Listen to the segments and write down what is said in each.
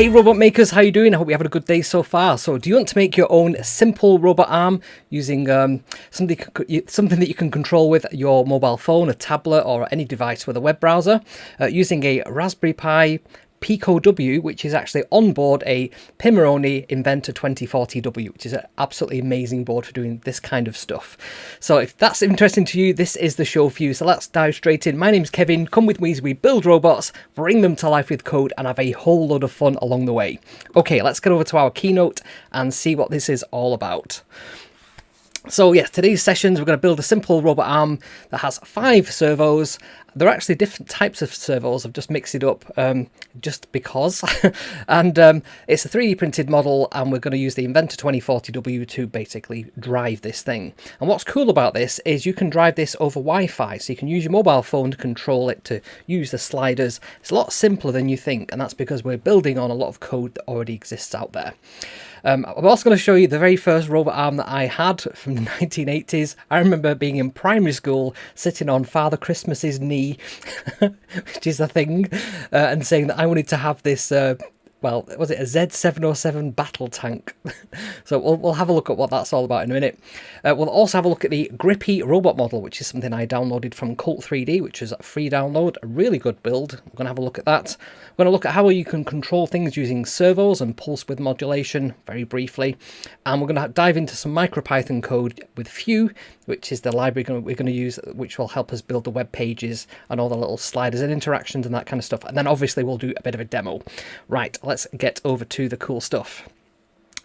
Hey robot makers, how you doing? I hope you're having a good day so far. So do you want to make your own simple robot arm using something that you can control with your mobile phone, a tablet or any device with a web browser using a Raspberry Pi Pico W, which is actually on board a Pimoroni Inventor 2040 W, which is an absolutely amazing board for doing this kind of stuff. So if that's interesting to you, this is the show for you. So let's dive straight in. My name's Kevin. Come with me as we build robots, bring them to life with code, and have a whole load of fun along the way. Okay, let's get over to our keynote and see what this is all about. So yes, today's sessions we're going to build a simple robot arm that has 5 servos. They're actually different types of servos. I've just mixed it up just because. And it's a 3D printed model, and we're going to use the Inventor 2040W to basically drive this thing. And what's cool about this is you can drive this over Wi-Fi, so you can use your mobile phone to control it, to use the sliders. It's a lot simpler than you think, and that's because we're building on a lot of code that already exists out there. I'm also going to show you the very first robot arm that I had from the 1980s. I remember being in primary school, sitting on Father Christmas's knee, which is a thing, and saying that I wanted to have this, well, was it a Z707 battle tank? So we'll have a look at what that's all about in a minute. We'll also have a look at the Grippy robot model, which is something I downloaded from Cult 3D, which is a free download, a really good build. We're going to have a look at that. We're going to look at how you can control things using servos and pulse width modulation, very briefly. And we're going to dive into some MicroPython code with Few, which is the library we're going to use, which will help us build the web pages and all the little sliders and interactions and that kind of stuff. And then obviously we'll do a bit of a demo. Right, let's get over to the cool stuff.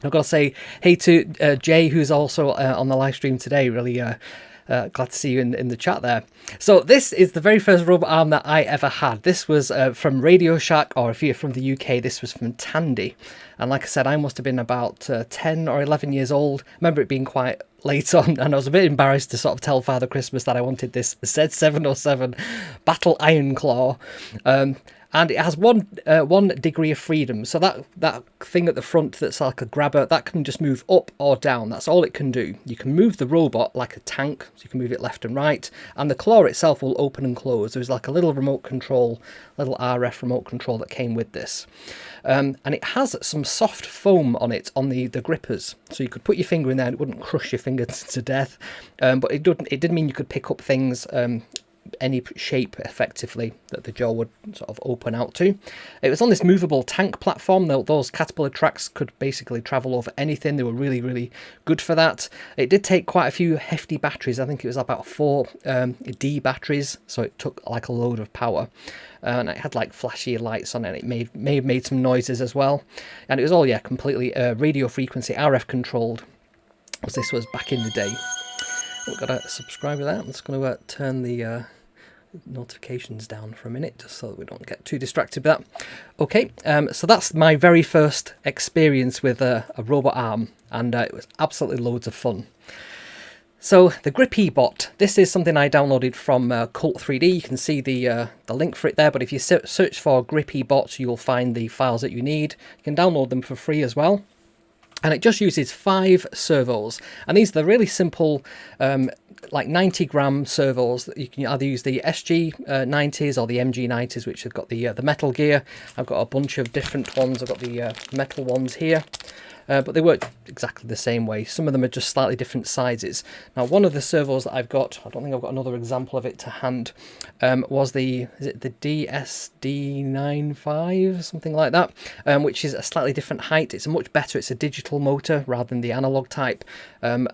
I've got to say hey to Jay, who's also on the live stream today. Really glad to see you in the chat there. So this is the very first robot arm that I ever had. This was from Radio Shack, or if you're from the UK, this was from Tandy. And like I said, I must have been about 10 or 11 years old. I remember it being quite late on, and I was a bit embarrassed to sort of tell Father Christmas that I wanted this Z707 Battle Iron Claw. And it has one degree of freedom. So that thing at the front that's like a grabber, that can just move up or down. That's all it can do. You can move the robot like a tank, so you can move it left and right. And the claw itself will open and close. There's like a little remote control, little RF remote control that came with this. And it has some soft foam on it, on the grippers. So you could put your finger in there and it wouldn't crush your finger to death. But it did mean you could pick up things any shape effectively that the jaw would sort of open out to. It was on this movable tank platform. Those caterpillar tracks could basically travel over anything. They were really, really good for that. It did take quite a few hefty batteries. I think it was about 4 D batteries, so it took like a load of power. And it had like flashy lights on it. It may have made some noises as well. And it was all, yeah, completely radio frequency, RF controlled, as this was back in the day. We've got to subscribe to that. I'm just going to turn the notifications down for a minute, just so that we don't get too distracted by that. Okay, so that's my very first experience with a robot arm, and it was absolutely loads of fun. So the Grippy bot, this is something I downloaded from Cult 3D. You can see the link for it there, but if you search for Grippy bot, you'll find the files that you need. You can download them for free as well. And it just uses 5 servos, and these are the really simple like 90-gram servos. You can either use the SG90s or the MG90s, which have got the metal gear. I've got a bunch of different ones. I've got the metal ones here, but they work exactly the same way. Some of them are just slightly different sizes. Now, one of the servos that I've got, I don't think I've got another example of it to hand, was is it the DSD95, something like that, which is a slightly different height. It's much better. It's a digital motor rather than the analog type, and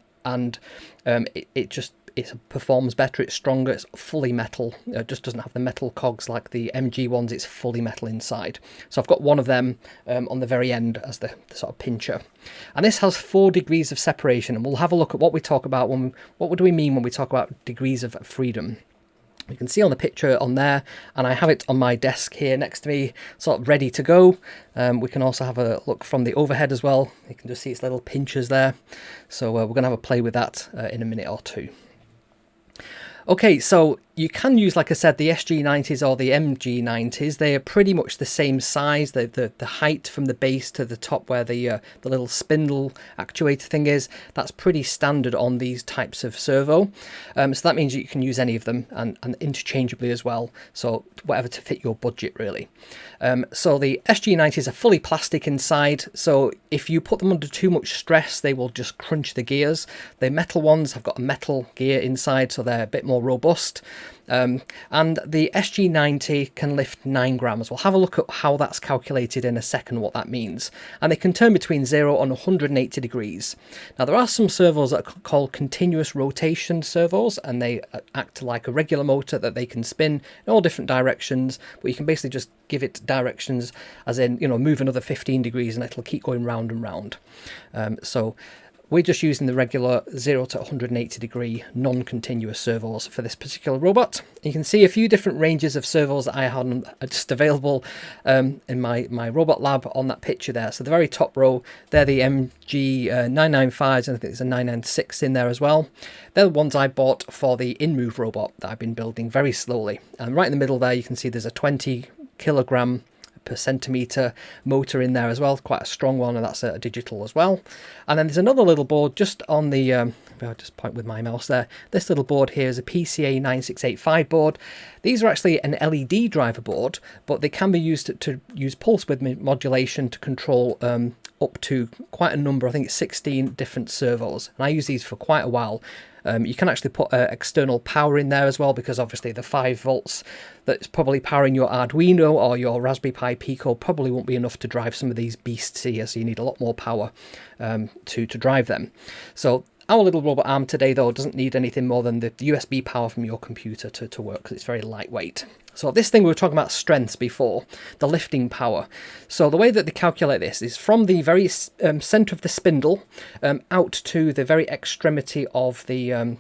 it performs better, it's stronger, it's fully metal. It just doesn't have the metal cogs like the MG ones. It's fully metal inside. So I've got one of them on the very end as the sort of pincher. And this has 4 degrees of separation, and we'll have a look at what we talk about what do we mean when we talk about degrees of freedom. You can see on the picture on there, and I have it on my desk here next to me, sort of ready to go. We can also have a look from the overhead as well. You can just see its little pinchers there. So we're going to have a play with that in a minute or two. Okay, so You can use, like I said, the SG90s or the MG90s. They are pretty much the same size. The height from the base to the top where the little spindle actuator thing is, that's pretty standard on these types of servo. So that means you can use any of them and interchangeably as well. So whatever to fit your budget, really. So the SG90s are fully plastic inside. So if you put them under too much stress, they will just crunch the gears. The metal ones have got a metal gear inside, so they're a bit more robust. And the SG90 can lift 9 grams. We'll have a look at how that's calculated in a second, what that means. And they can turn between 0 and 180 degrees. Now, there are some servos that are called continuous rotation servos, and they act like a regular motor that they can spin in all different directions, but you can basically just give it directions, as in, move another 15 degrees and it'll keep going round and round. So we're just using the regular 0 to 180 degree non-continuous servos for this particular robot. You can see a few different ranges of servos that I had just available in my robot lab on that picture there. So the very top row, they're the MG 995s, and I think there's a 996 in there as well. They're the ones I bought for the InMove robot that I've been building very slowly. And right in the middle there, you can see there's a 20 kilogram per centimetre motor in there as well, quite a strong one, and that's a digital as well. And then there's another little board just on the I'll just point with my mouse there. This little board here is a PCA 9685 board. These are actually an LED driver board, but they can be used to use pulse width modulation to control up to quite a number, I think it's 16 different servos, and I use these for quite a while. You can actually put external power in there as well, because obviously the 5 volts that's probably powering your Arduino or your Raspberry Pi Pico probably won't be enough to drive some of these beasts here, so you need a lot more power to drive them. So our little robot arm today, though, doesn't need anything more than the USB power from your computer to work, because it's very lightweight. So this thing, we were talking about strengths before, the lifting power. So the way that they calculate this is from the very centre of the spindle out to the very extremity of the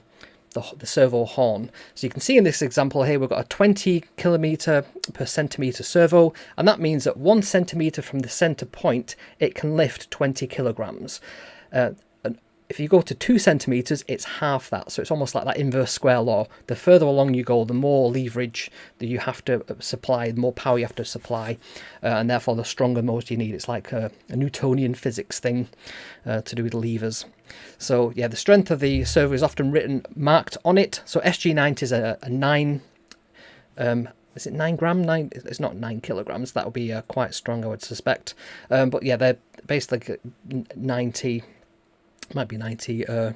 servo horn. So you can see in this example here, we've got a 20 kilometre per centimetre servo, and that means that 1 centimetre from the centre point, it can lift 20 kilograms. If you go to 2 centimetres, it's half that. So it's almost like that inverse square law. The further along you go, the more leverage that you have to supply, the more power you have to supply, and therefore the stronger motor you need. It's like a Newtonian physics thing to do with levers. So yeah, the strength of the servo is often marked on it. So SG90 is a 9, is it 9 gram? It's not 9 kilograms. That would be quite strong, I would suspect. But yeah, they're basically 90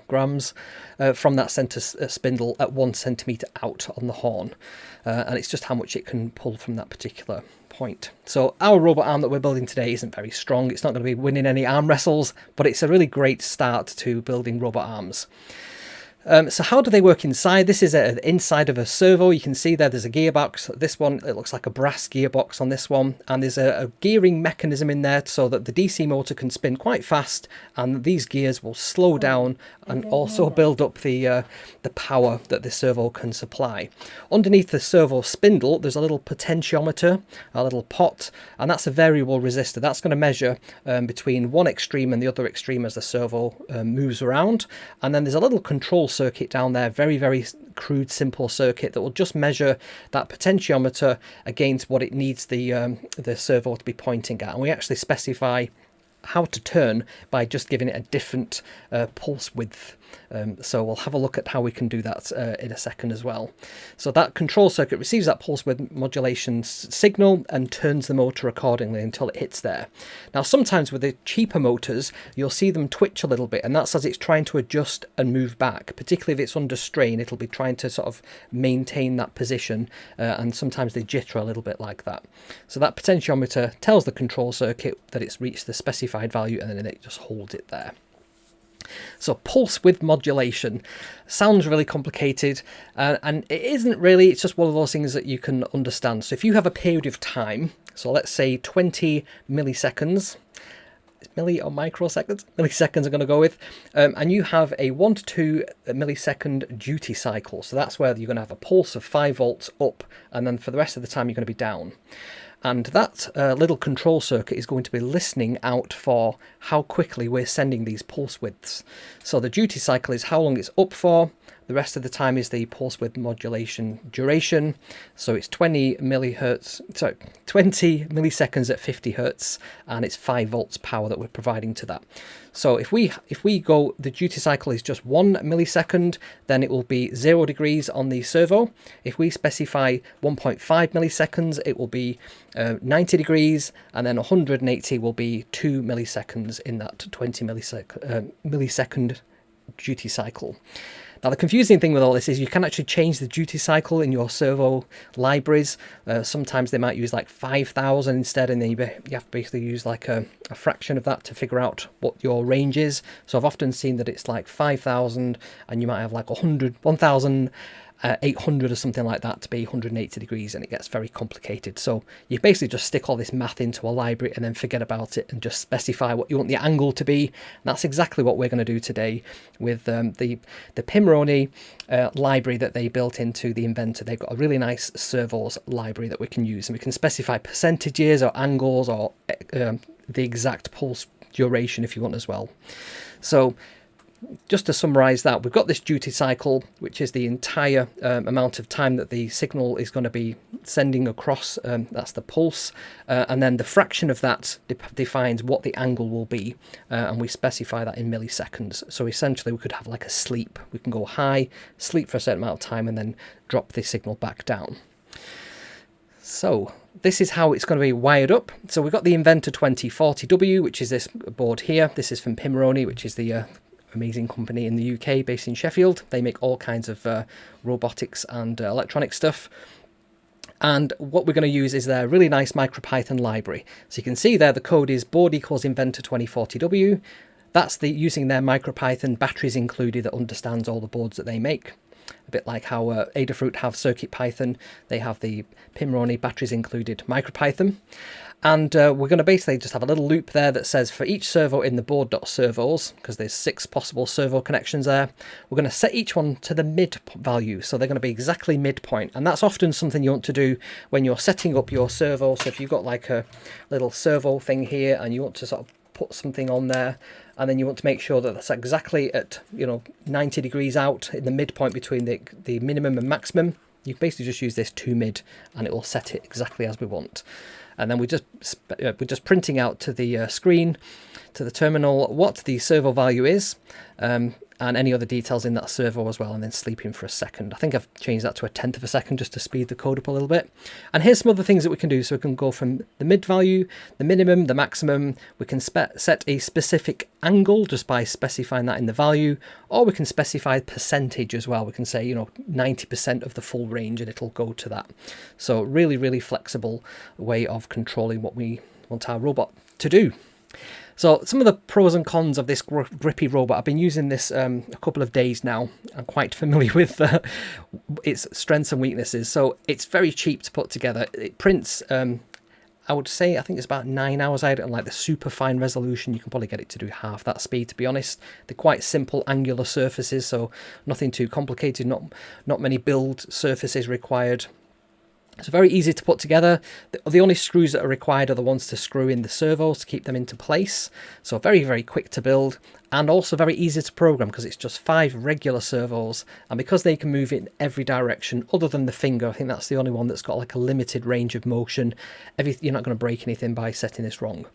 grams from that centre spindle at 1 centimetre out on the horn, and it's just how much it can pull from that particular point. So our robot arm that we're building today isn't very strong. It's not going to be winning any arm wrestles, but it's a really great start to building robot arms. So how do they work inside? This is inside of a servo. You can see there's a gearbox. This one, it looks like a brass gearbox on this one. And there's a gearing mechanism in there so that the DC motor can spin quite fast, and these gears will slow down and also build up the power that the servo can supply. Underneath the servo spindle, there's a little potentiometer, a little pot, and that's a variable resistor. That's going to measure between one extreme and the other extreme as the servo moves around. And then there's a little control circuit down there, very, very crude, simple circuit that will just measure that potentiometer against what it needs the servo to be pointing at. And we actually specify how to turn by just giving it a different pulse width. So we'll have a look at how we can do that in a second as well. So that control circuit receives that pulse width modulation signal and turns the motor accordingly until it hits there. Now sometimes with the cheaper motors, you'll see them twitch a little bit, and that's as it's trying to adjust and move back. Particularly if it's under strain, it'll be trying to sort of maintain that position, and sometimes they jitter a little bit like that. So that potentiometer tells the control circuit that it's reached the specified value, and then it just holds it there. So pulse width modulation sounds really complicated, and it isn't really. It's just one of those things that you can understand. So if you have a period of time, so let's say 20 milliseconds, milli or microseconds, milliseconds I'm going to go with, and you have a 1 to 2 millisecond duty cycle. So that's where you're going to have a pulse of 5 volts up, and then for the rest of the time you're going to be down. And that little control circuit is going to be listening out for how quickly we're sending these pulse widths. So the duty cycle is how long it's up for, The rest of the time is the pulse width modulation duration. So it's 20 milliseconds at 50 hertz, and it's 5 volts power that we're providing to that. So if we go, the duty cycle is just 1 millisecond, then it will be 0 degrees on the servo. If we specify 1.5 milliseconds, it will be 90 degrees, and then 180 will be 2 milliseconds in that 20 millisecond duty cycle. Now, the confusing thing with all this is you can actually change the duty cycle in your servo libraries. Sometimes they might use like 5,000 instead, and then you have to basically use like a fraction of that to figure out what your range is. So I've often seen that it's like 5,000, and you might have like 1,800 or something like that to be 180 degrees, and it gets very complicated. So you basically just stick all this math into a library and then forget about it and just specify what you want the angle to be. And that's exactly what we're going to do today with the Pimoroni library that they built into the Inventor. They've got a really nice servos library that we can use, and we can specify percentages or angles or the exact pulse duration if you want as well. So just to summarize that, we've got this duty cycle, which is the entire amount of time that the signal is going to be sending across. That's the pulse. And then the fraction of that defines what the angle will be. And we specify that in milliseconds. So essentially we could have like a sleep. We can go high, sleep for a certain amount of time, and then drop the signal back down. So this is how it's going to be wired up. So we've got the Inventor 2040W, which is this board here. This is from Pimoroni, which is the amazing company in the UK based in Sheffield. They make all kinds of robotics and electronic stuff. And what we're going to use is their really nice MicroPython library. So you can see there the code is board equals Inventor 2040W. That's using their MicroPython batteries included that understands all the boards that they make. A bit like how Adafruit have CircuitPython, they have the Pimoroni batteries included MicroPython. And we're going to basically just have a little loop there that says for each servo in the board.servos, because there's 6 possible servo connections there, we're going to set each one to the mid value. So they're going to be exactly midpoint. And that's often something you want to do when you're setting up your servo. So if you've got like a little servo thing here and you want to sort of put something on there, and then you want to make sure that that's exactly at 90 degrees out in the midpoint between the minimum and maximum, you basically just use this to mid and it will set it exactly as we want. And then we're just printing out to the screen, to the terminal, what the servo value is, and any other details in that servo as well, and then sleeping for a second. I think I've changed that to 1/10 of a second just to speed the code up a little bit. And here's some other things that we can do. So we can go from the mid value, the minimum, the maximum. We can set a specific angle just by specifying that in the value, or we can specify percentage as well. We can say 90% of the full range, and it'll go to that. So really, really flexible way of controlling what we want our robot to do. So some of the pros and cons of this grippy robot, I've been using this a couple of days now. I'm quite familiar with its strengths and weaknesses. So it's very cheap to put together. It prints, I would say, I think it's about 9 hours out, and like the super fine resolution, you can probably get it to do half that speed, to be honest. They're quite simple angular surfaces, so nothing too complicated, not many build surfaces required. It's very easy to put together. The only screws that are required are the ones to screw in the servos to keep them into place. So very, very quick to build, and also very easy to program because it's just 5 regular servos. And because they can move in every direction other than the finger, I think that's the only one that's got like a limited range of motion. You're not going to break anything by setting this wrong.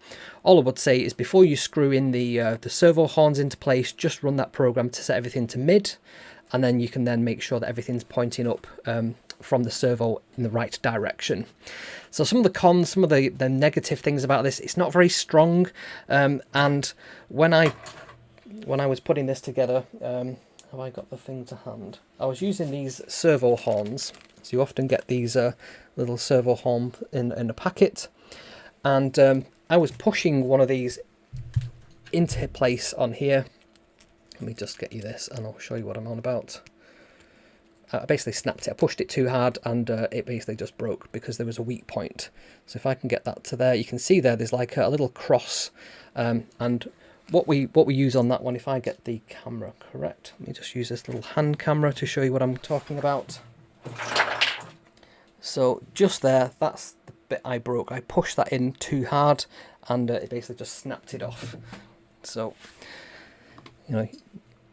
All I would say is before you screw in the servo horns into place, just run that program to set everything to mid, and then you can then make sure that everything's pointing up from the servo in the right direction. So some of the cons, some of the negative things about this, it's not very strong. And when I was putting this together, have I got the thing to hand? I was using these servo horns. So you often get these little servo horn in a packet. And I was pushing one of these into place on here. Let me just get you this and I'll show you what I'm on about. I basically snapped it. I pushed it too hard and it basically just broke because there was a weak point. So if I can get that to there, you can see there's like a little cross. And what we use on that one, if I get the camera correct, let me just use this little hand camera to show you what I'm talking about. So just there, that's the bit I broke. I pushed that in too hard and it basically just snapped it off. So,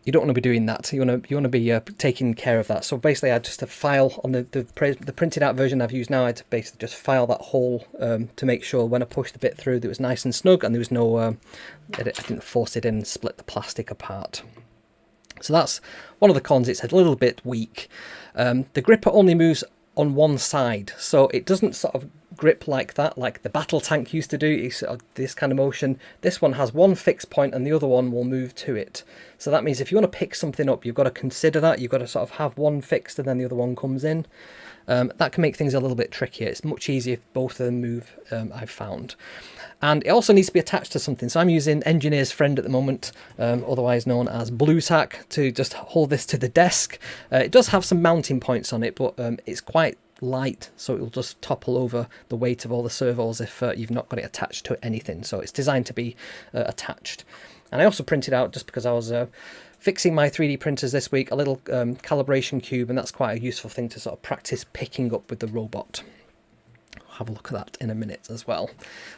You don't want to be doing that. You want to be taking care of that. So basically, I just a file on the printed out version I've used now. I had to basically just file that hole to make sure when I pushed the bit through, that it was nice and snug, and there was no I didn't force it in and split the plastic apart. So that's one of the cons. It's a little bit weak. The gripper only moves on one side, so it doesn't sort of grip like that, like the battle tank used to do. It's sort of this kind of motion. This one has one fixed point and the other one will move to it. So that means if you want to pick something up, you've got to consider that. You've got to sort of have one fixed and then the other one comes in. That can make things a little bit trickier. It's much easier if both of them move, I've found. And it also needs to be attached to something. So I'm using Engineer's Friend at the moment, otherwise known as Blue Tack, to just hold this to the desk. It does have some mounting points on it, but it's quite light, so it will just topple over the weight of all the servos if you've not got it attached to anything. So it's designed to be attached. And I also printed out, just because I was fixing my 3D printers this week, a little calibration cube, and that's quite a useful thing to sort of practice picking up with the robot. I'll have a look at that in a minute as well.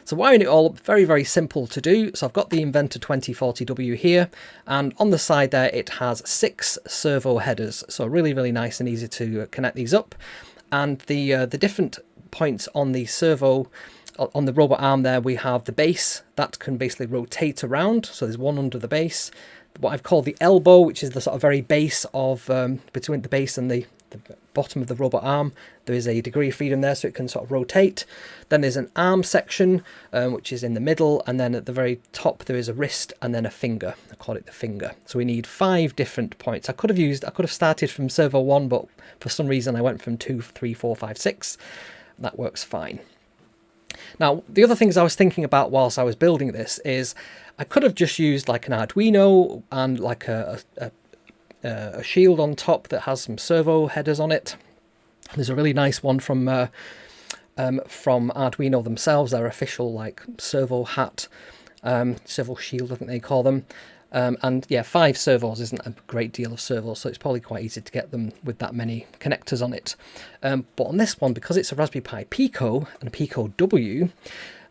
So wiring it all up, very, very simple to do. So I've got the Inventor 2040W here, and on the side there it has 6 servo headers. So really, really nice and easy to connect these up. And the different points on the servo, on the robot arm there, we have the base that can basically rotate around. So there's one under the base. What I've called the elbow, which is the sort of very base of, between the base and the bottom of the robot arm, there is a degree of freedom there, so it can sort of rotate. Then there's an arm section, which is in the middle, and then at the very top there is a wrist and then a finger. I call it the finger. So we need 5 different points. I could have started from servo 1, but for some reason I went from 2, 3, 4, 5, 6. That works fine. Now, the other things I was thinking about whilst I was building this is I could have just used like an Arduino and like a shield on top that has some servo headers on it. There's a really nice one from Arduino themselves, their official like servo hat, servo shield I think they call them. And yeah, 5 servos isn't a great deal of servos, so it's probably quite easy to get them with that many connectors on it. But on this one, because it's a Raspberry Pi Pico and a Pico W,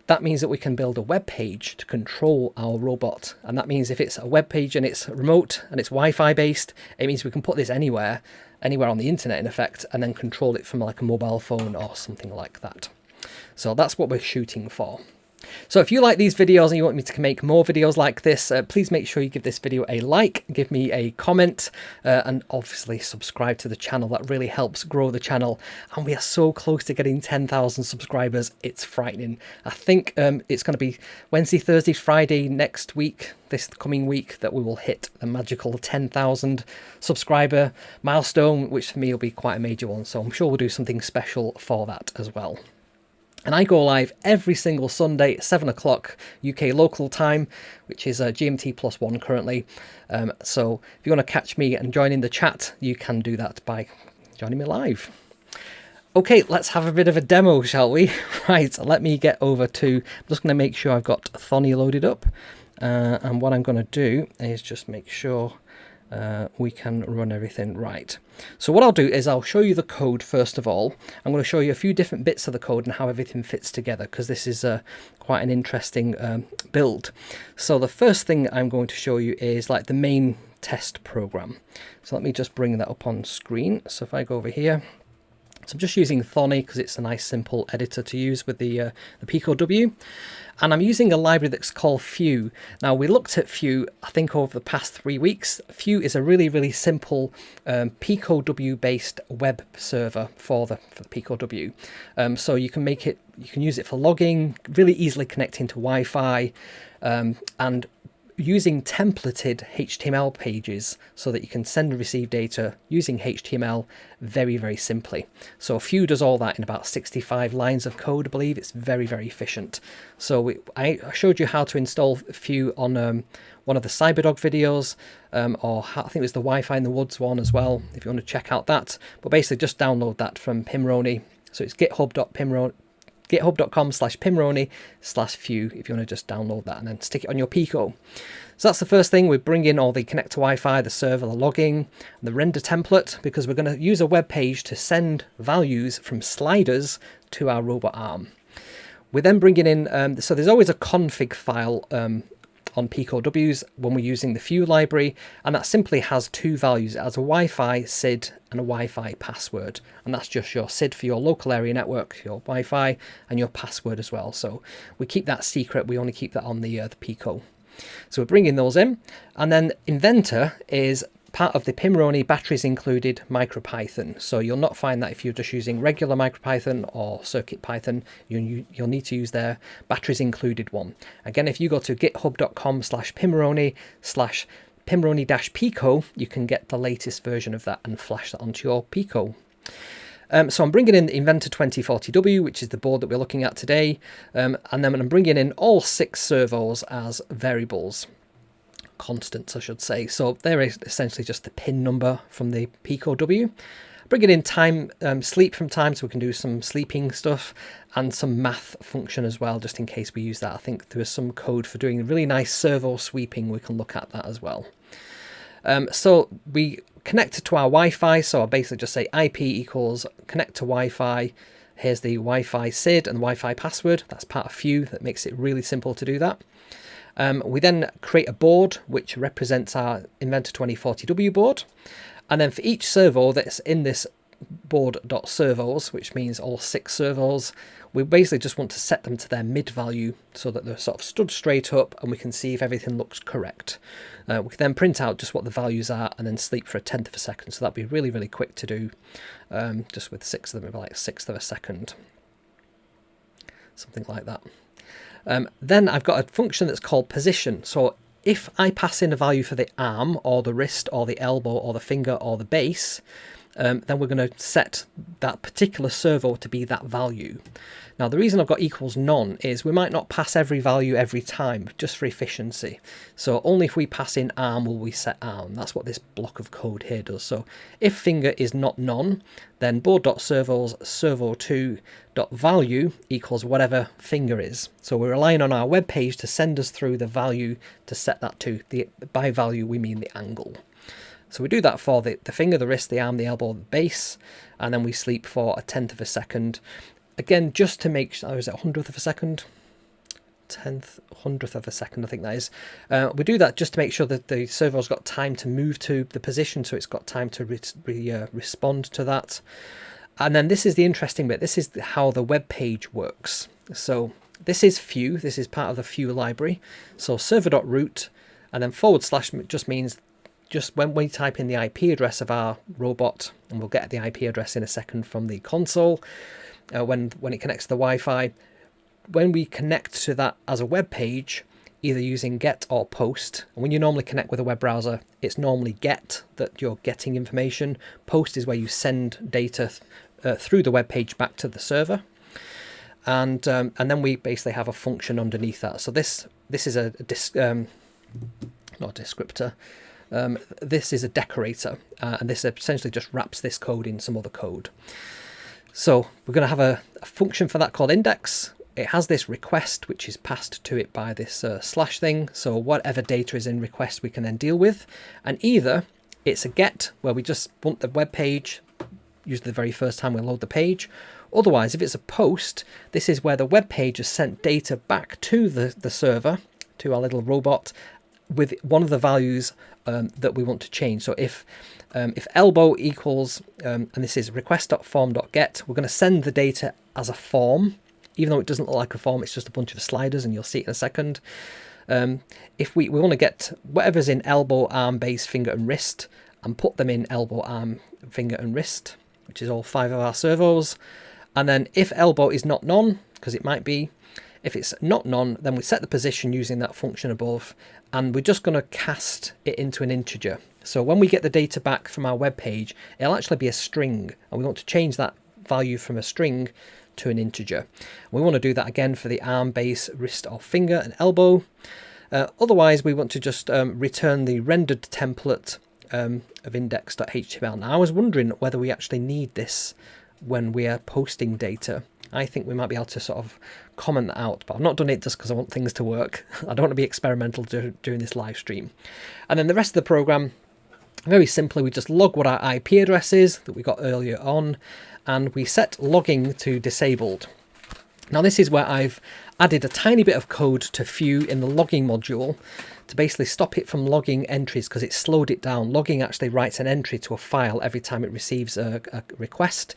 that means that we can build a web page to control our robot. And that means if it's a web page and it's remote and it's Wi-Fi based, it means we can put this anywhere on the internet in effect, and then control it from like a mobile phone or something like that. So that's what we're shooting for. So if you like these videos and you want me to make more videos like this, please make sure you give this video a like, give me a comment, and obviously subscribe to the channel. That really helps grow the channel, and we are so close to getting 10,000 subscribers. It's frightening. I think it's going to be Wednesday, Thursday, Friday next week, this coming week, that we will hit the magical 10,000 subscriber milestone, which for me will be quite a major one. So I'm sure we'll do something special for that as well. And I go live every single Sunday at 7 o'clock UK local time, which is GMT +1 currently. So if you want to catch me and join in the chat, you can do that by joining me live. Okay, let's have a bit of a demo, shall we? Right, let me get over to... I'm just going to make sure I've got Thonny loaded up. And what I'm going to do is just make sure we can run everything right. So what I'll do is I'll show you the code first of all. I'm going to show you a few different bits of the code and how everything fits together, because this is quite an interesting build. So the first thing I'm going to show you is like the main test program. So let me just bring that up on screen. So if I go over here, so I'm just using Thonny because it's a nice simple editor to use with the Pico W. And I'm using a library that's called Few. Now, we looked at Few, I think, over the past 3 weeks. Few is a really, really simple Pico W based web server for the Pico W. So you can use it for logging, really easily connecting to Wi-Fi, and using templated HTML pages so that you can send and receive data using HTML very, very simply. So Few does all that in about 65 lines of code, I believe. It's very, very efficient. So I showed you how to install Few on one of the Cyberdog videos, or I think it was the Wi-Fi in the Woods one as well, if you want to check out that. But basically just download that from Pimoroni. So it's github.com/Pimoroni/Few if you want to just download that and then stick it on your Pico. So that's the first thing. We bring in all the connect to Wi-Fi, the server, the logging, and the render template, because we're going to use a web page to send values from sliders to our robot arm. We're then bringing in, so there's always a config file on Pico Ws when we're using the Few library, and that simply has two values. It has a Wi-Fi SID and a Wi-Fi password, and that's just your SID for your local area network, your Wi-Fi, and your password as well. So we keep that secret. We only keep that on the Pico. So we're bringing those in, and then Inventor is part of the Pimoroni batteries included MicroPython. So you'll not find that if you're just using regular MicroPython or CircuitPython, you'll need to use their batteries included one. Again, if you go to github.com/Pimoroni/Pimoroni-Pico, you can get the latest version of that and flash that onto your Pico. So I'm bringing in the Inventor 2040W, which is the board that we're looking at today, and then I'm bringing in all 6 servos as variables. Constants, I should say. So they're essentially just the pin number from the Pico W. Bringing in time, sleep from time, so we can do some sleeping stuff and some math function as well, just in case we use that. I think there is some code for doing really nice servo sweeping. We can look at that as well. So we connect to our Wi-Fi. So I basically just say IP equals connect to Wi-Fi. Here's the Wi-Fi SID and the Wi-Fi password. That's part of Few. That makes it really simple to do that. We then create a board which represents our Inventor 2040W board, and then for each servo that's in this board.servos, which means all 6 servos, we basically just want to set them to their mid value so that they're sort of stood straight up and we can see if everything looks correct. We can then print out just what the values are and then sleep for 1/10 of a second, so that'd be really, really quick to do. Just with 6 of them, like 1/6 of a second, something like that. Then I've got a function that's called position. So if I pass in a value for the arm or the wrist or the elbow or the finger or the base, then we're going to set that particular servo to be that value. Now the reason I've got equals none is we might not pass every value every time, just for efficiency. So only if we pass in arm will we set arm. That's what this block of code here does. So if finger is not none, then board.servos servo2.value equals whatever finger is. So we're relying on our web page to send us through the value to set that to. By value we mean the angle. So we do that for the finger, the wrist, the arm, the elbow, the base, and then we sleep for 1/10 of a second. Again, just to make sure, is it 100th of a second? 100th of a second, I think that is. We do that just to make sure that the servo's got time to move to the position, so it's got time to respond to that. And then this is the interesting bit. This is how the web page works. So this is Few. This is part of the Few library. So server.root and then / just means just when we type in the IP address of our robot, and we'll get the IP address in a second from the console, when it connects to the Wi-Fi, when we connect to that as a web page, either using get or post, and when you normally connect with a web browser, it's normally get that you're getting information. Post is where you send data through the web page back to the server, and then we basically have a function underneath that. So this is not a descriptor. This is a decorator, and this essentially just wraps this code in some other code. So we're going to have a function for that called index. It has this request which is passed to it by this slash thing. So whatever data is in request we can then deal with. And either it's a get where we just want the web page, usually the very first time we load the page. Otherwise, if it's a post, this is where the web page has sent data back to the server, to our little robot, with one of the values that we want to change. So if elbow equals, and this is request.form.get, we're going to send the data as a form, even though it doesn't look like a form, it's just a bunch of sliders, and you'll see it in a second. If we want to get whatever's in elbow, arm, base, finger, and wrist, and put them in elbow, arm, finger, and wrist, which is all 5 of our servos. And then if elbow is not none, because it might be, if it's not none, then we set the position using that function above, and we're just going to cast it into an integer. So when we get the data back from our web page, it'll actually be a string, and we want to change that value from a string to an integer. We want to do that again for the arm, base, wrist or finger and elbow. Otherwise, we want to just return the rendered template of index.html. Now, I was wondering whether we actually need this when we are posting data. I think we might be able to sort of comment that out, but I've not done it just because I want things to work. I don't want to be experimental during this live stream. And then the rest of the program, very simply, we just log what our IP address is that we got earlier on, and we set logging to disabled. Now this is where I've added a tiny bit of code to Vue in the logging module to basically stop it from logging entries because it slowed it down. Logging actually writes an entry to a file every time it receives a request.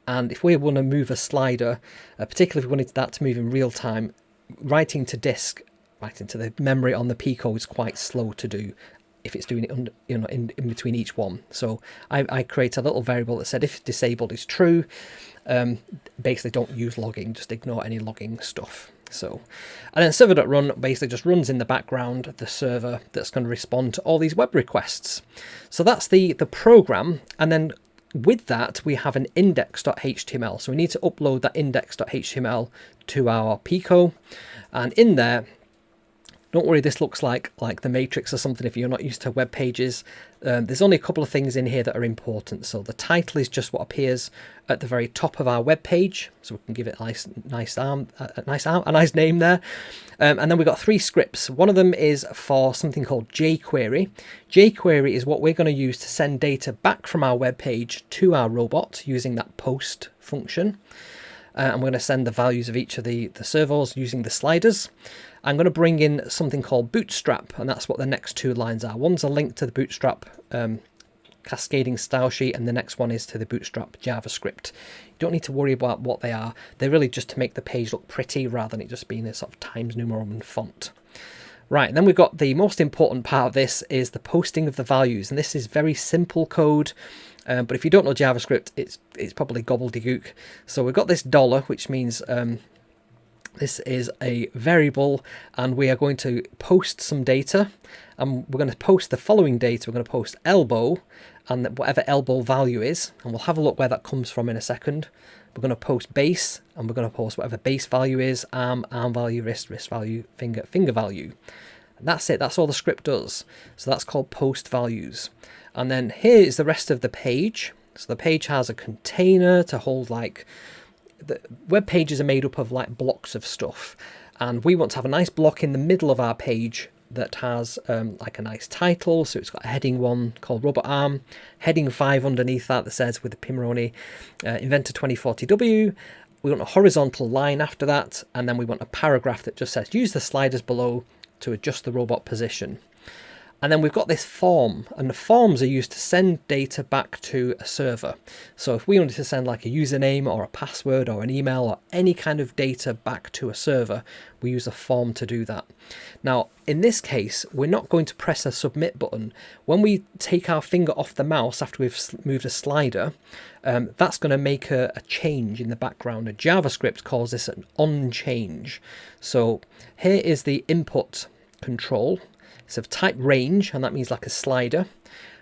And if we want to move a slider, particularly if we wanted that to move in real time, writing to disk, writing to the memory on the Pico is quite slow to do if it's doing it in between each one. So I create a little variable that said if disabled is true, basically don't use logging, just ignore any logging stuff. So, and then server.run basically just runs in the background the server that's going to respond to all these web requests. So that's the program. And then with that, we have an index.html. So we need to upload that index.html to our Pico. And in there, don't worry, this looks like the Matrix or something if you're not used to web pages. There's only a couple of things in here that are important. So the title is just what appears at the very top of our web page. So we can give it a nice name there. And then we've got 3 scripts. One of them is for something called jQuery. jQuery is what we're going to use to send data back from our web page to our robot using that post function. And we're going to send the values of each of the servos using the sliders. I'm going to bring in something called Bootstrap, and that's what the next 2 lines are. One's a link to the Bootstrap cascading style sheet, and the next one is to the Bootstrap JavaScript. You don't need to worry about what they are. They're really just to make the page look pretty rather than it just being a sort of Times New Roman font. Right, and then we've got the most important part of this is the posting of the values, and this is very simple code. But if you don't know JavaScript, it's probably gobbledygook. So we've got this $, which means this is a variable, and we are going to post some data, and we're going to post the following data. We're going to post elbow and whatever elbow value is, and we'll have a look where that comes from in a second. We're going to post base, and we're going to post whatever base value is, arm value, wrist value, finger value. And that's it. That's all the script does. So that's called post values. And then here is the rest of the page. So the page has a container to hold, like, the web pages are made up of like blocks of stuff, and we want to have a nice block in the middle of our page that has like a nice title. So it's got a heading 1 called Robot Arm, heading 5 underneath that says with the Pimoroni Inventor 2040 W. We want a horizontal line after that, and then we want a paragraph that just says use the sliders below to adjust the robot position. And then we've got this form, and the forms are used to send data back to a server. So if we wanted to send like a username or a password or an email or any kind of data back to a server, we use a form to do that. Now, in this case, we're not going to press a submit button. When we take our finger off the mouse after we've moved a slider, that's going to make a change in the background. A JavaScript calls this an on change. So here is the input control. It's of type range, and that means like a slider.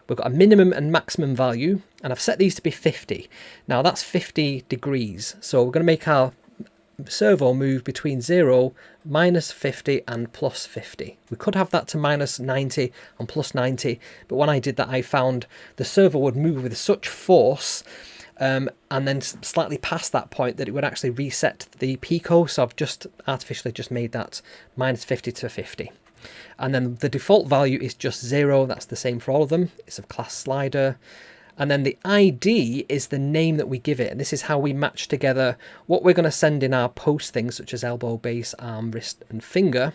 We've got a minimum and maximum value, and I've set these to be 50. Now that's 50 degrees. So we're going to make our servo move between 0, -50 and +50. We could have that to -90 and +90, but when I did that, I found the servo would move with such force and then slightly past that point that it would actually reset the Pico. So I've just artificially just made that -50 to 50. And then the default value is just 0. That's the same for all of them. It's of class slider. And then the ID is the name that we give it. And this is how we match together what we're going to send in our post things, such as elbow, base, arm, wrist, and finger.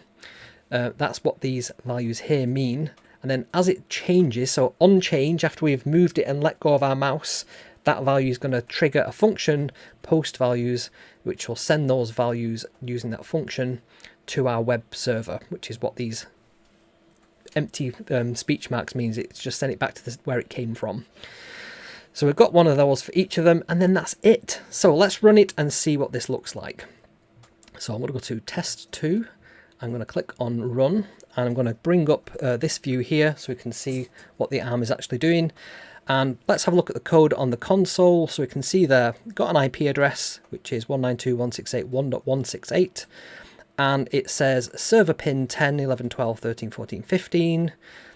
That's what these values here mean. And then as it changes, so on change, after we've moved it and let go of our mouse, that value is going to trigger a function, post values, which will send those values using that function to our web server, which is what these empty speech marks means. It's just sent it back to where it came from. So we've got one of those for each of them, and then that's it. So let's run it and see what this looks like. So I'm going to go to test 2. I'm going to click on run, and I'm going to bring up this view here so we can see what the arm is actually doing. And let's have a look at the code on the console. So we can see there, got an IP address, which is 192.168.1.168. And it says server pin 10, 11, 12, 13, 14, 15.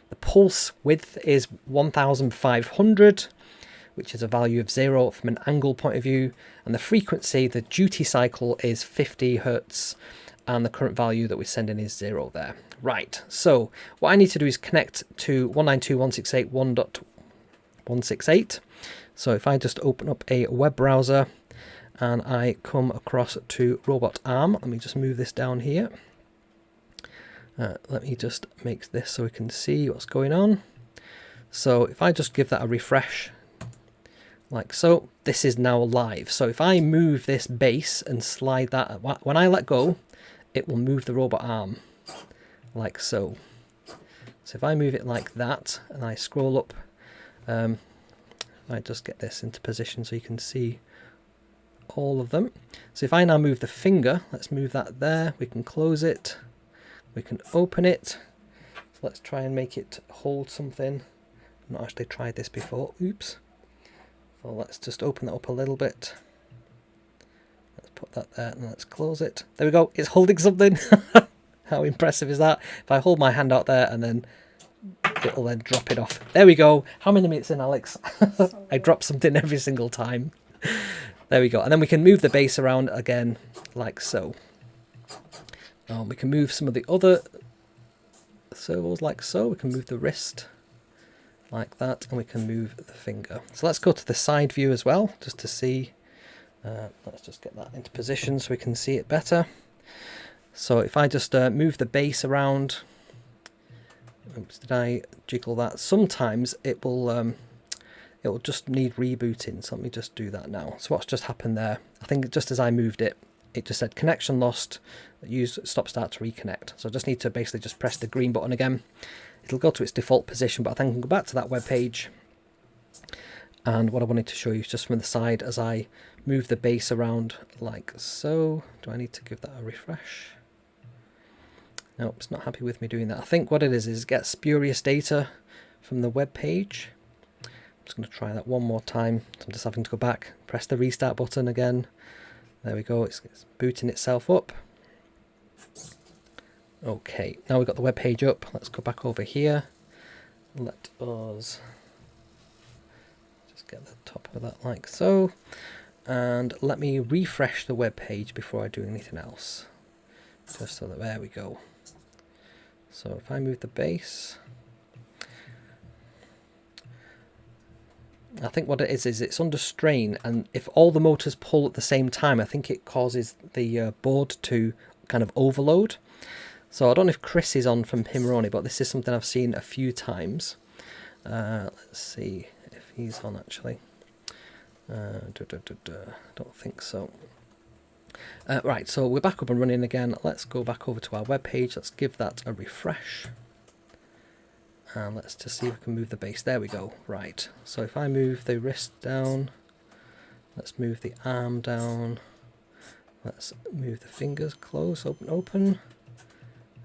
The pulse width is 1500, which is a value of 0 from an angle point of view. And the frequency, the duty cycle is 50 Hertz. And the current value that we're sending is 0 there. Right, so what I need to do is connect to 192.168.1.168. So if I just open up a web browser and I come across to robot arm. Let me just move this down here. Let me just make this so we can see what's going on. So if I just give that a refresh, like so, this is now live. So if I move this base and slide that, when I let go, it will move the robot arm, like so. So if I move it like that, and I scroll up, I just get this into position so you can see all of them. So if I now move the finger, let's move that there, we can close it, we can open it. So let's try and make it hold something. I've not actually tried this before, oops. So let's just open that up a little bit. Let's put that there and let's close it. There we go, it's holding something. How impressive is that? If I hold my hand out there and then it'll then drop it off. There we go. How many minutes in, Alex? I drop something every single time. There we go. And then we can move the base around again, like so. We can move some of the other servos like so. We can move the wrist like that, and we can move the finger. So let's go to the side view as well, just to see. Let's just get that into position so we can see it better. So if I just move the base around, oops, did I jiggle that? Sometimes it will just need rebooting. So let me just do that now. So what's just happened there? I think just as I moved it, it just said connection lost, use stop start to reconnect. So I just need to basically just press the green button again. It'll go to its default position, but I think I can go back to that web page. And what I wanted to show you is just from the side as I move the base around like so. Do I need to give that a refresh? Nope, it's not happy with me doing that. I think what it is it gets spurious data from the web page. I'm just going to try that one more time. So I'm just having to go back, press the restart button again. There we go, it's booting itself up. Okay, now we've got the web page up. Let's go back over here. Let us just get the top of that like so. And let me refresh the web page before I do anything else. Just so that, there we go. So if I move the base, I think what it is it's under strain, and if all the motors pull at the same time, I think it causes the board to kind of overload. So I don't know if Chris is on from Pimoroni, but this is something I've seen a few times. Let's see if he's on actually. Don't think so. Right, so we're back up and running again. Let's go back over to our web page. Let's give that a refresh. And let's just see if we can move the base. There we go. Right, so if I move the wrist down, let's move the arm down. Let's move the fingers close, open, open.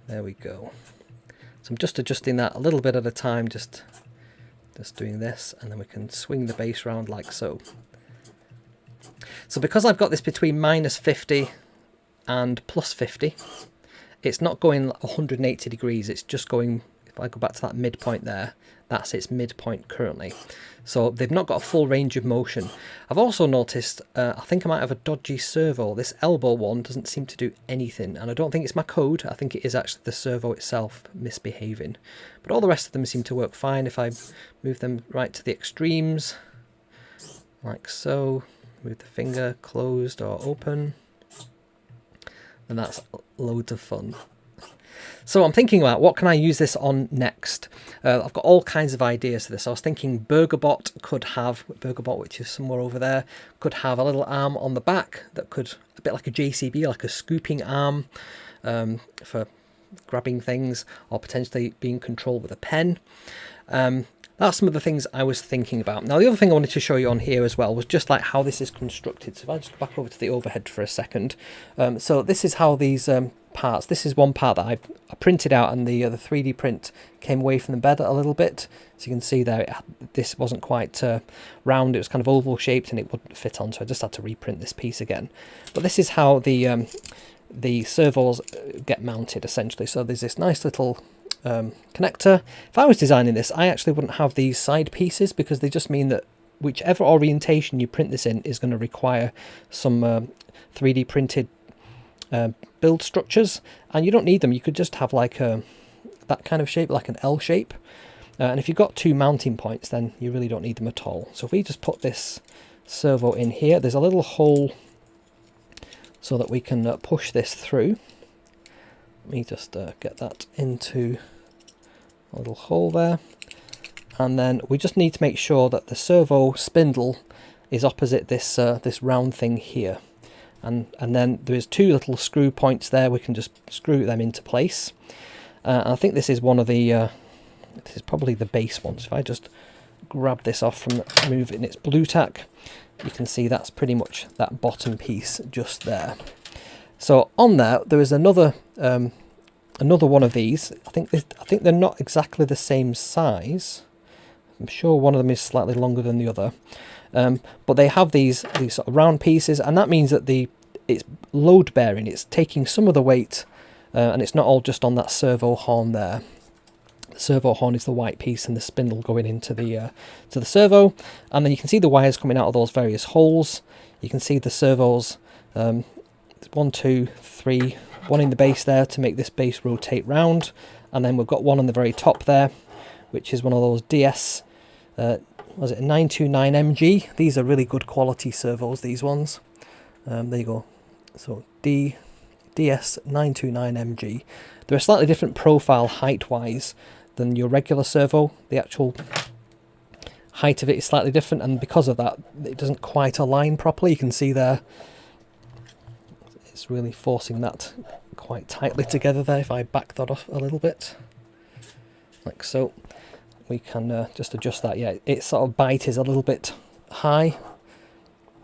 There we go. So I'm just adjusting that a little bit at a time, just doing this, and then we can swing the base around like so. So because I've got this between -50 and +50, it's not going 180 degrees, it's just going, if I go back to that midpoint there, that's its midpoint currently. So they've not got a full range of motion. I've also noticed, I think I might have a dodgy servo. This elbow one doesn't seem to do anything, and I don't think it's my code, I think it is actually the servo itself misbehaving. But all the rest of them seem to work fine. If I move them right to the extremes, like so, move the finger closed or open, and that's loads of fun. So I'm thinking about what can I use this on next. I've got all kinds of ideas for this. I was thinking BurgerBot could have, BurgerBot, which is somewhere over there, could have a little arm on the back that could, a bit like a JCB, like a scooping arm for grabbing things, or potentially being controlled with a pen. That's some of the things I was thinking about. Now the other thing I wanted to show you on here as well was just like how this is constructed. So if I just go back over to the overhead for a second. So this is how these parts, this is one part that I printed out, and the 3D print came away from the bed a little bit. So you can see there, this wasn't quite round, it was kind of oval shaped and it wouldn't fit on, so I just had to reprint this piece again. But this is how the servos get mounted essentially. So there's this nice little connector. If I was designing this, I actually wouldn't have these side pieces, because they just mean that whichever orientation you print this in is going to require some 3D printed build structures, and you don't need them. You could just have like that kind of shape, like an L shape, and if you've got two mounting points, then you really don't need them at all. So if we just put this servo in here, there's a little hole so that we can push this through. Let me just get that into a little hole there. And then we just need to make sure that the servo spindle is opposite this this round thing here. And then there's two little screw points there. We can just screw them into place. I think this is one of the, this is probably the base ones. If I just grab this off from moving its blue tack, you can see that's pretty much that bottom piece just there. So on there is another another one of these. I think they're not exactly the same size. I'm sure one of them is slightly longer than the other. But they have these sort of round pieces, and that means that it's load bearing. It's taking some of the weight, and it's not all just on that servo horn there. The servo horn is the white piece, and the spindle going into the to the servo. And then you can see the wires coming out of those various holes. You can see the servos. 1, 2, 3. One in the base there to make this base rotate round, and then we've got one on the very top there, which is one of those DS. Was it a 929MG? These are really good quality servos, these ones. There you go. So DS929MG. They're a slightly different profile height-wise than your regular servo. The actual height of it is slightly different, and because of that, it doesn't quite align properly. You can see there, it's really forcing that quite tightly together there. If I back that off a little bit, like so. We can just adjust that. Yeah, its sort of bite is a little bit high,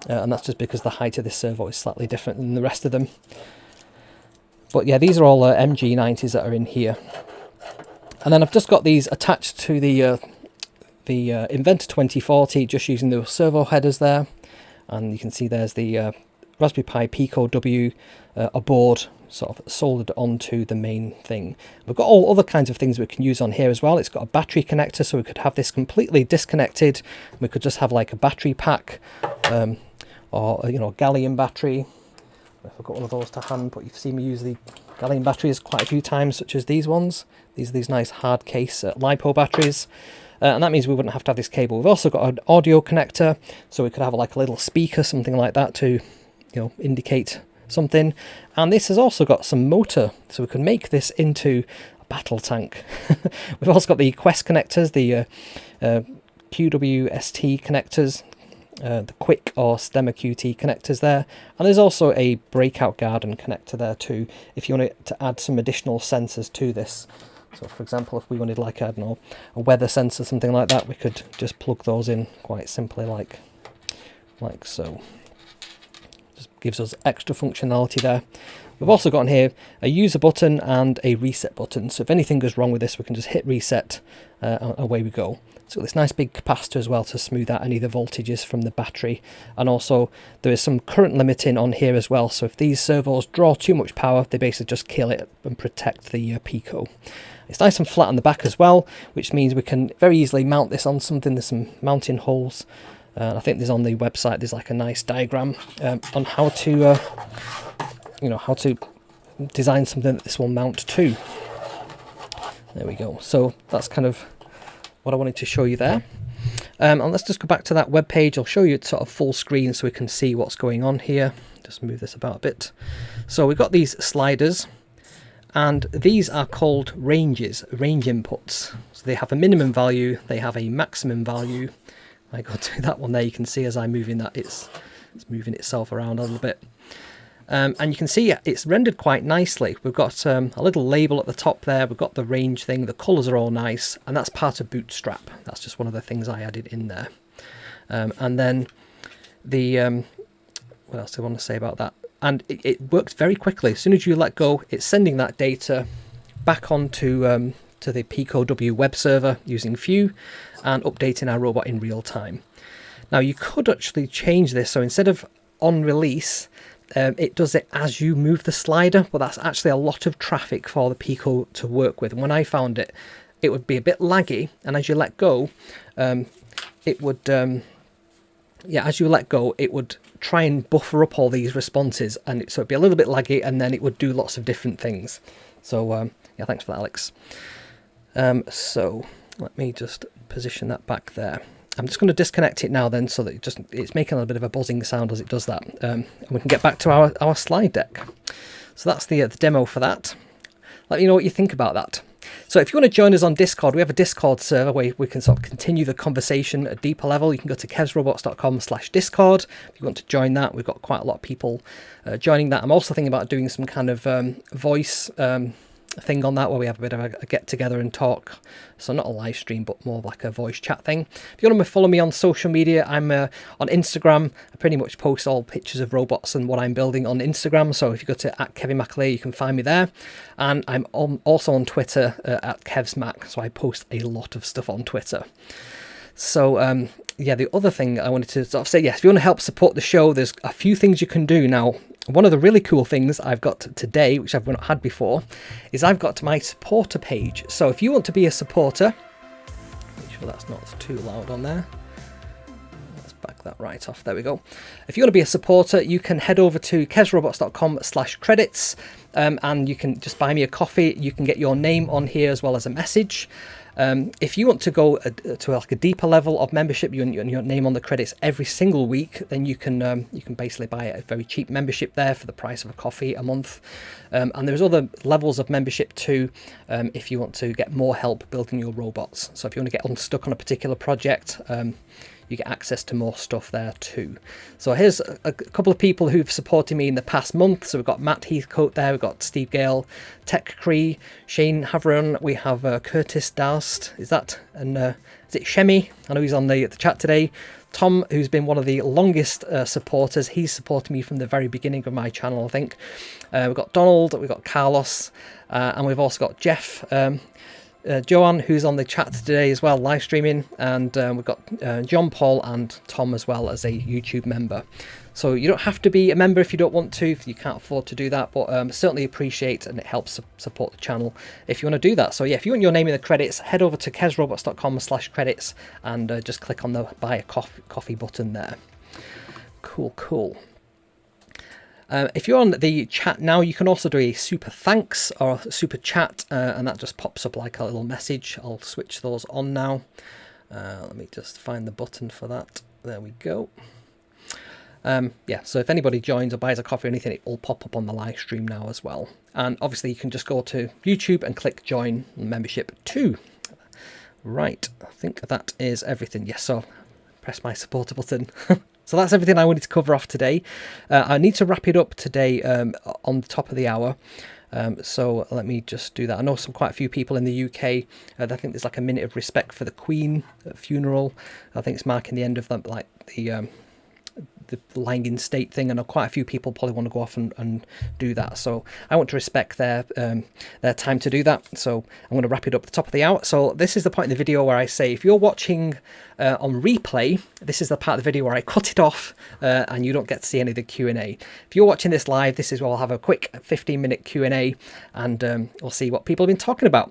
and that's just because the height of this servo is slightly different than the rest of them. But yeah, these are all MG90s that are in here. And then I've just got these attached to the Inventor 2040, just using those servo headers there. And you can see there's the Raspberry Pi Pico W, a board sort of soldered onto the main thing. We've got all other kinds of things we can use on here as well. It's got a battery connector, so we could have this completely disconnected. We could just have like a battery pack, or a gallium battery. I've got one of those to hand, but you've seen me use the gallium batteries quite a few times, such as these ones. These are these nice hard case LiPo batteries. And that means we wouldn't have to have this cable. We've also got an audio connector, so we could have like a little speaker, something like that, to indicate something. And this has also got some motor, so we can make this into a battle tank. We've also got the Quest connectors, the QWST connectors, the Quick or Stemmer QT connectors there, and there's also a breakout garden connector there too, if you wanted to add some additional sensors to this. So for example, if we wanted like, I don't know, a weather sensor, something like that, we could just plug those in quite simply like so. Gives us extra functionality there. We've also got in here a user button and a reset button, so if anything goes wrong with this, we can just hit reset, and away we go. It's got this nice big capacitor as well to smooth out any of the voltages from the battery, and also there is some current limiting on here as well, so if these servos draw too much power, they basically just kill it and protect the Pico. It's nice and flat on the back as well, which means we can very easily mount this on something. There's some mounting holes. I think there's on the website, there's like a nice diagram on how to, how to design something that this will mount to. There we go. So that's kind of what I wanted to show you there. And let's just go back to that web page. I'll show you it sort of full screen so we can see what's going on here. Just move this about a bit. So we've got these sliders, and these are called range inputs. So they have a minimum value, they have a maximum value. I go to that one there, you can see as I'm moving that it's moving itself around a little bit. And you can see it's rendered quite nicely. We've got a little label at the top there, we've got the range thing, the colours are all nice, and that's part of Bootstrap. That's just one of the things I added in there. And then the, what else do I want to say about that? And it works very quickly. As soon as you let go, it's sending that data back onto to the Pico W web server using Vue and updating our robot in real time. Now you could actually change this, so instead of on release, it does it as you move the slider, but that's actually a lot of traffic for the Pico to work with. And when I found it, it would be a bit laggy, and as you let go, it would, as you let go, it would try and buffer up all these responses, and so it'd be a little bit laggy, and then it would do lots of different things. So yeah, thanks for that, Alex. So let me just position that back there. I'm just going to disconnect it now then, so that it's making a little bit of a buzzing sound as it does that. And we can get back to our slide deck. So that's the demo for that. Let me know what you think about that. So if you want to join us on Discord, we have a Discord server where we can sort of continue the conversation at a deeper level. You can go to kevsrobots.com/discord. If you want to join that, we've got quite a lot of people joining that. I'm also thinking about doing some kind of voice thing on that, where we have a bit of a get together and talk. So not a live stream, but more like a voice chat thing. If you want to follow me on social media, I'm on Instagram. I pretty much post all pictures of robots and what I'm building on Instagram. So if you go to @KevinMcAleer, you can find me there. And I'm also on Twitter @KevsMac. So I post a lot of stuff on Twitter. So yeah, the other thing I wanted to sort of say, yes, if you want to help support the show, there's a few things you can do now. One of the really cool things I've got today, which I've not had before, is I've got my supporter page. So if you want to be a supporter, make sure that's not too loud on there. Let's back that right off. There we go. If you want to be a supporter, you can head over to kevsrobots.com/credits and you can just buy me a coffee. You can get your name on here as well as a message. If you want to go to like a deeper level of membership, your name on the credits every single week, then you can basically buy a very cheap membership there for the price of a coffee a month. And there's other levels of membership too, if you want to get more help building your robots. So if you want to get unstuck on a particular project, you get access to more stuff there too. So here's a couple of people who've supported me in the past month. So we've got Matt Heathcote there, we've got Steve Gale, Tech Cree, Shane Havron, we have Curtis Darst, is it Shemi? I know he's on the chat today. Tom, who's been one of the longest supporters, he's supported me from the very beginning of my channel, I think. We've got Donald, we've got Carlos, and we've also got Jeff, Joanne, who's on the chat today as well, live streaming, and we've got John Paul and Tom as well as a YouTube member. So you don't have to be a member if you don't want to, if you can't afford to do that, but certainly appreciate, and it helps support the channel if you want to do that. So yeah, if you want your name in the credits, head over to kevsrobots.com/credits and just click on the buy a coffee button there. Cool. If you're on the chat now, you can also do a super thanks or super chat, and that just pops up like a little message. I'll switch those on now. Let me just find the button for that. There we go. Yeah, so if anybody joins or buys a coffee or anything, it will pop up on the live stream now as well. And obviously you can just go to YouTube and click join membership too. Right, I think that is everything. Yes, so press my supporter button. So that's everything I wanted to cover off today. I need to wrap it up today on the top of the hour. So let me just do that. I know quite a few people in the UK. I think there's like a minute of respect for the Queen funeral. I think it's marking the end of the lying in state thing. I know quite a few people probably want to go off and do that. So I want to respect their time to do that. So I'm going to wrap it up at the top of the hour. So this is the point in the video where I say, if you're watching on replay, this is the part of the video where I cut it off and you don't get to see any of the Q&A. If you're watching this live, this is where I'll have a quick 15-minute Q&A and we'll see what people have been talking about.